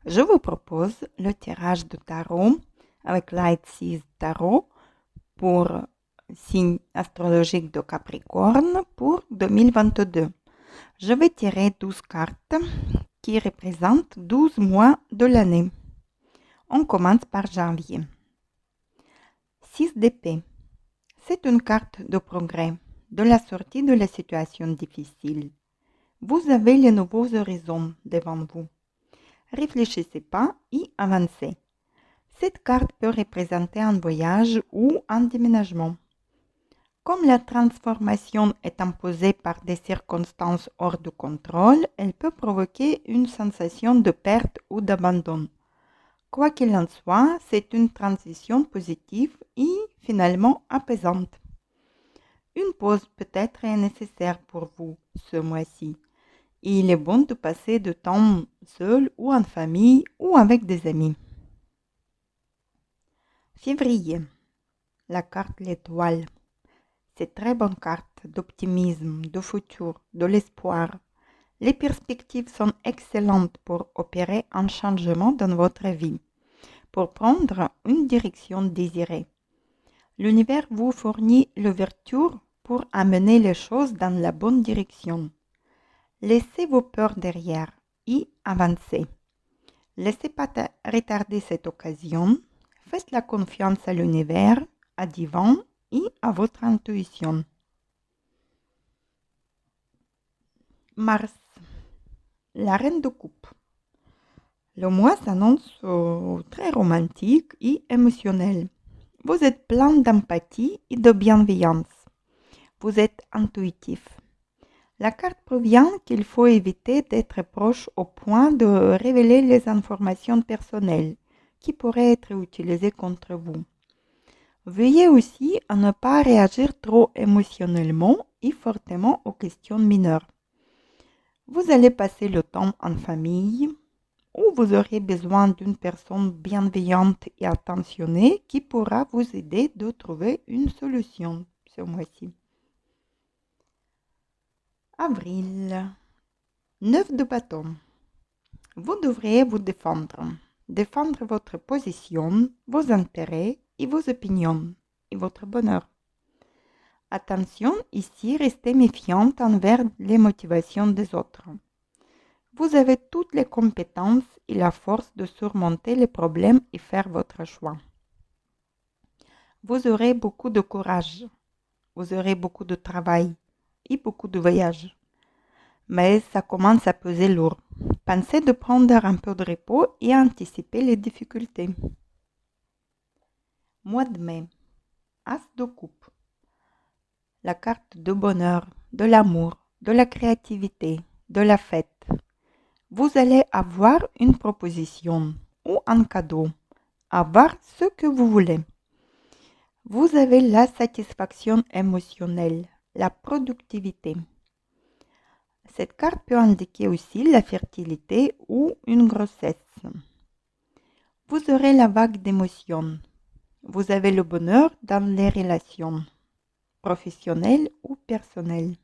Je vous propose le tirage de tarot avec Light Seas Tarot pour signe astrologique de Capricorne pour 2022. Je vais tirer 12 cartes qui représentent 12 mois de l'année. On commence par janvier. 6 d'épée. C'est une carte de progrès, de la sortie de la situation difficile. Vous avez les nouveaux horizons devant vous. Réfléchissez pas et avancez. Cette carte peut représenter un voyage ou un déménagement. Comme la transformation est imposée par des circonstances hors de contrôle, elle peut provoquer une sensation de perte ou d'abandon. Quoi qu'il en soit, c'est une transition positive et finalement apaisante. Une pause peut-être est nécessaire pour vous ce mois-ci. Et il est bon de passer du temps seul ou en famille ou avec des amis. Février. La carte l'étoile. C'est très bonne carte d'optimisme, de futur, de l'espoir. Les perspectives sont excellentes pour opérer un changement dans votre vie, pour prendre une direction désirée. L'univers vous fournit l'ouverture pour amener les choses dans la bonne direction. Laissez vos peurs derrière et avancez. Laissez pas retarder cette occasion. Faites la confiance à l'univers, à divin et à votre intuition. Mars, la reine de coupe. Le mois s'annonce très romantique et émotionnel. Vous êtes plein d'empathie et de bienveillance. Vous êtes intuitif. La carte provient qu'il faut éviter d'être proche au point de révéler les informations personnelles qui pourraient être utilisées contre vous. Veuillez aussi à ne pas réagir trop émotionnellement et fortement aux questions mineures. Vous allez passer le temps en famille ou vous aurez besoin d'une personne bienveillante et attentionnée qui pourra vous aider de trouver une solution ce mois-ci. Avril. 9 de bâton. Vous devriez vous défendre. Défendre votre position, vos intérêts et vos opinions et votre bonheur. Attention ici, restez méfiante envers les motivations des autres. Vous avez toutes les compétences et la force de surmonter les problèmes et faire votre choix. Vous aurez beaucoup de courage. Vous aurez beaucoup de travail et beaucoup de voyages. Mais ça commence à peser lourd. Pensez de prendre un peu de repos et anticiper les difficultés. Mois de mai. As de coupe. La carte de bonheur, de l'amour, de la créativité, de la fête. Vous allez avoir une proposition ou un cadeau. Avoir ce que vous voulez. Vous avez la satisfaction émotionnelle, la productivité. Cette carte peut indiquer aussi la fertilité ou une grossesse. Vous aurez la vague d'émotions. Vous avez le bonheur dans les relations, professionnelles ou personnelles.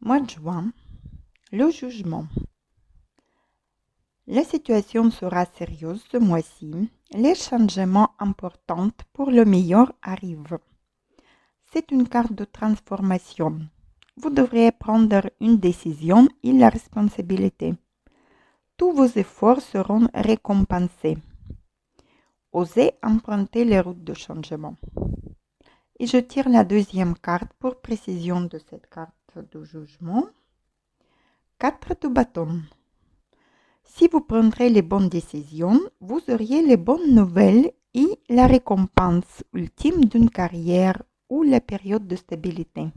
Mois de juin, le jugement. La situation sera sérieuse ce mois-ci. Les changements importants pour le meilleur arrivent. C'est une carte de transformation. Vous devrez prendre une décision et la responsabilité. Tous vos efforts seront récompensés. Osez emprunter les routes de changement. Et je tire la deuxième carte pour précision de cette carte de jugement. 4 de bâton. Si vous prendrez les bonnes décisions, vous auriez les bonnes nouvelles et la récompense ultime d'une carrière ou la période de stabilité.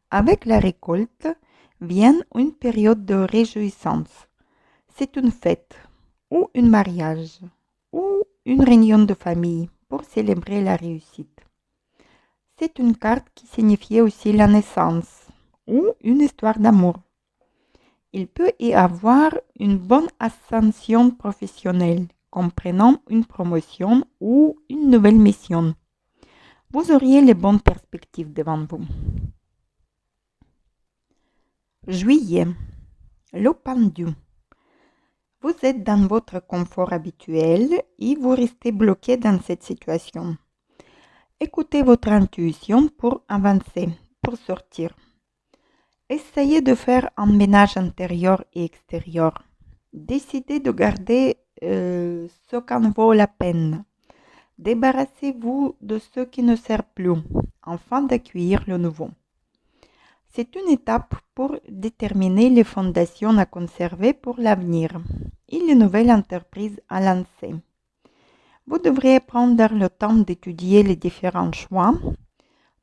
Avec la récolte vient une période de réjouissance. C'est une fête ou un mariage ou une réunion de famille pour célébrer la réussite. C'est une carte qui signifie aussi la naissance ou une histoire d'amour. Il peut y avoir une bonne ascension professionnelle, comprenant une promotion ou une nouvelle mission. Vous auriez les bonnes perspectives devant vous. Juillet, le pendu. Vous êtes dans votre confort habituel et vous restez bloqué dans cette situation. Écoutez votre intuition pour avancer, pour sortir. Essayez de faire un ménage intérieur et extérieur. Décidez de garder ce qui en vaut la peine. Débarrassez-vous de ce qui ne sert plus, afin d'accueillir le nouveau. C'est une étape pour déterminer les fondations à conserver pour l'avenir et les nouvelles entreprises à lancer. Vous devriez prendre le temps d'étudier les différents choix,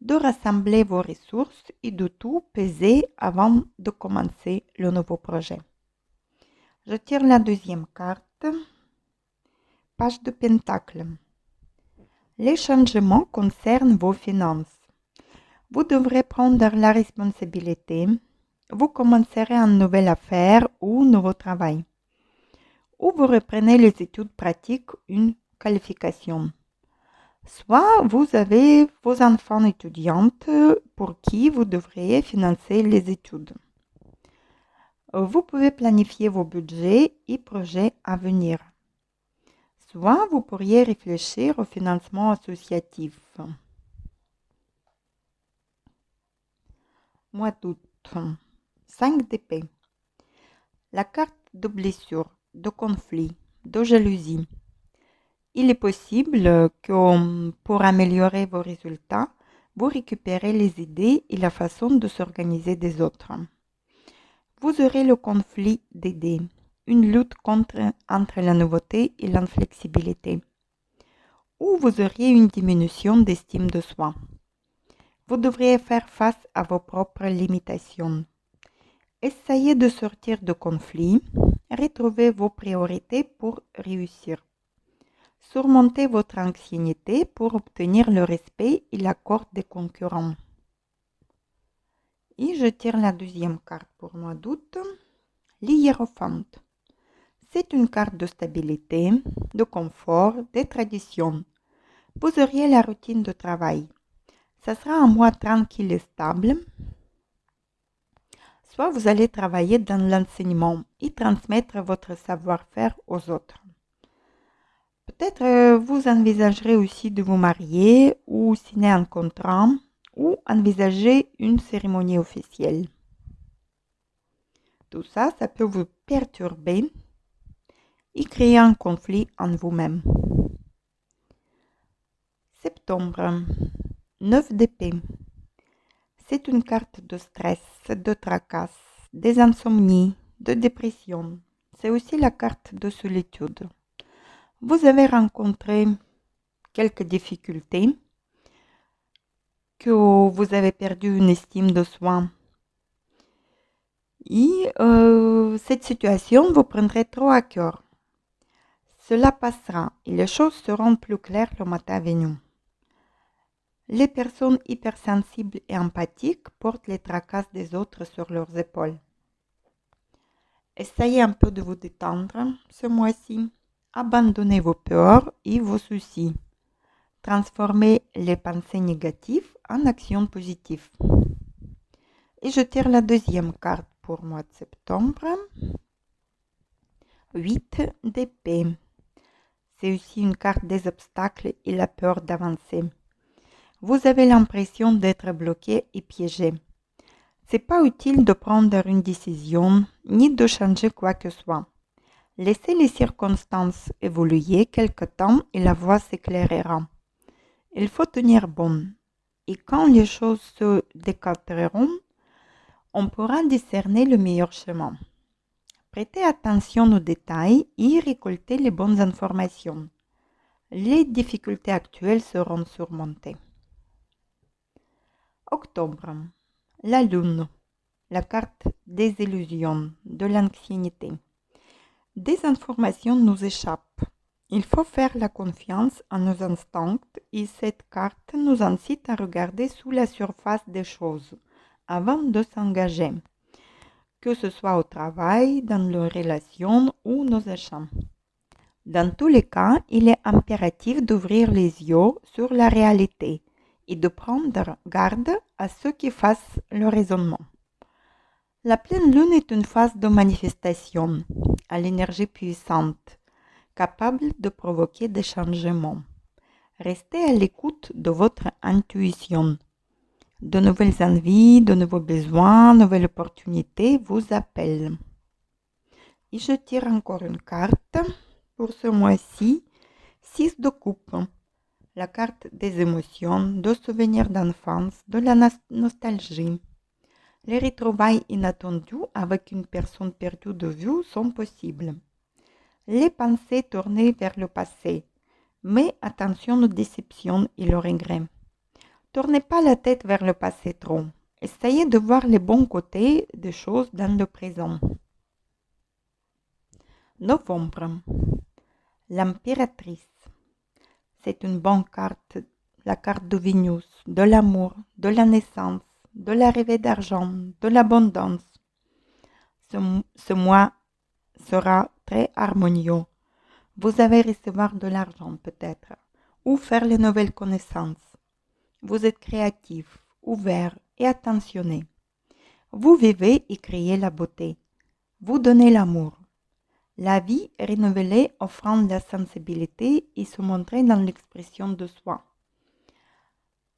de rassembler vos ressources et de tout peser avant de commencer le nouveau projet. Je tire la deuxième carte, page de Pentacle. Les changements concernent vos finances. Vous devrez prendre la responsabilité. Vous commencerez une nouvelle affaire ou nouveau travail. Ou vous reprenez les études pratiques, une qualification. Soit vous avez vos enfants étudiantes pour qui vous devriez financer les études. Vous pouvez planifier vos budgets et projets à venir. Soit vous pourriez réfléchir au financement associatif. Mois d'août. 5 d'épée. La carte de blessure, de conflit, de jalousie. Il est possible que pour améliorer vos résultats, vous récupérez les idées et la façon de s'organiser des autres. Vous aurez le conflit d'idées, une lutte entre la nouveauté et l'inflexibilité. Ou vous auriez une diminution d'estime de soi. Vous devriez faire face à vos propres limitations. Essayez de sortir de conflits, retrouvez vos priorités pour réussir. Surmontez votre anxiété pour obtenir le respect et l'accord des concurrents. Et je tire la deuxième carte pour mois d'août, l'hiérophante. C'est une carte de stabilité, de confort, de tradition. Vous auriez la routine de travail. Ça sera un mois tranquille et stable. Soit vous allez travailler dans l'enseignement et transmettre votre savoir-faire aux autres. Peut-être vous envisagerez aussi de vous marier ou signer un contrat ou envisager une cérémonie officielle. Tout ça, ça peut vous perturber et créer un conflit en vous-même. Septembre, 9 d'épée. C'est une carte de stress, de tracasse, des insomnies, de dépression. C'est aussi la carte de solitude. Vous avez rencontré quelques difficultés, que vous avez perdu une estime de soi. Et cette situation vous prendrait trop à cœur. Cela passera et les choses seront plus claires le matin venu. Les personnes hypersensibles et empathiques portent les tracasses des autres sur leurs épaules. Essayez un peu de vous détendre ce mois-ci. Abandonnez vos peurs et vos soucis. Transformez les pensées négatives en actions positives. Et je tire la deuxième carte pour le mois de septembre. 8 d'épée. C'est aussi une carte des obstacles et la peur d'avancer. Vous avez l'impression d'être bloqué et piégé. C'est pas utile de prendre une décision ni de changer quoi que ce soit. Laissez les circonstances évoluer quelque temps et la voie s'éclairera. Il faut tenir bon. Et quand les choses se décanteront, on pourra discerner le meilleur chemin. Prêtez attention aux détails et récoltez les bonnes informations. Les difficultés actuelles seront surmontées. Octobre. La lune. La carte des illusions, de l'anxiété. Des informations nous échappent. Il faut faire la confiance à nos instincts et cette carte nous incite à regarder sous la surface des choses avant de s'engager, que ce soit au travail, dans nos relations ou nos achats. Dans tous les cas, il est impératif d'ouvrir les yeux sur la réalité et de prendre garde à ceux qui fassent le raisonnement. La pleine lune est une phase de manifestation à l'énergie puissante, capable de provoquer des changements. Restez à l'écoute de votre intuition. De nouvelles envies, de nouveaux besoins, nouvelles opportunités vous appellent. Et je tire encore une carte pour ce mois-ci, 6 de coupe. La carte des émotions, de souvenirs d'enfance, de la nostalgie. Les retrouvailles inattendues avec une personne perdue de vue sont possibles. Les pensées tournées vers le passé, mais attention aux déceptions et aux regrets. Tournez pas la tête vers le passé trop. Essayez de voir les bons côtés des choses dans le présent. Novembre. L'impératrice. C'est une bonne carte, la carte de Vénus, de l'amour, de la naissance, de l'arrivée d'argent, de l'abondance. Ce mois sera très harmonieux. Vous allez recevoir de l'argent peut-être, ou faire les nouvelles connaissances. Vous êtes créatif, ouvert et attentionné. Vous vivez et créez la beauté. Vous donnez l'amour. La vie est renouvelée offrant la sensibilité et se montrer dans l'expression de soi.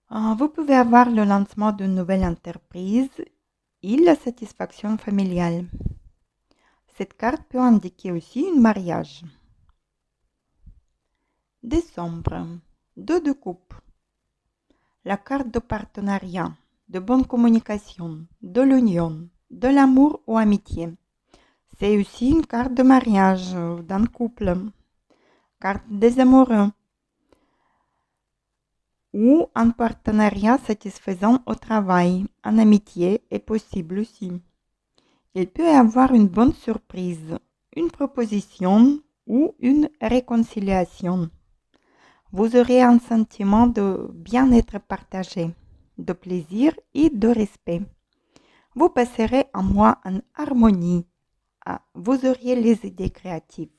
Vous pouvez avoir le lancement d'une nouvelle entreprise et la satisfaction familiale. Cette carte peut indiquer aussi un mariage. Décembre. 2 de coupe. La carte de partenariat, de bonne communication, de l'union, de l'amour ou amitié. C'est aussi une carte de mariage d'un couple, carte des amoureux ou un partenariat satisfaisant au travail, en amitié est possible aussi. Il peut y avoir une bonne surprise, une proposition ou une réconciliation. Vous aurez un sentiment de bien-être partagé, de plaisir et de respect. Vous passerez un mois en harmonie. Vous auriez les idées créatives.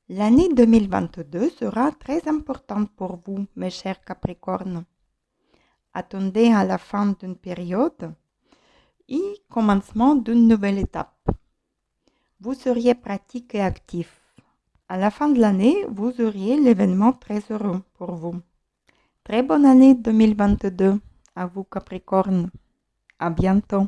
L'année 2022 sera très importante pour vous, mes chers Capricornes. Attendez à la fin d'une période et commencement d'une nouvelle étape. Vous seriez pratique et actif. À la fin de l'année, vous auriez l'événement très heureux pour vous. Très bonne année 2022 à vous Capricorne. À bientôt.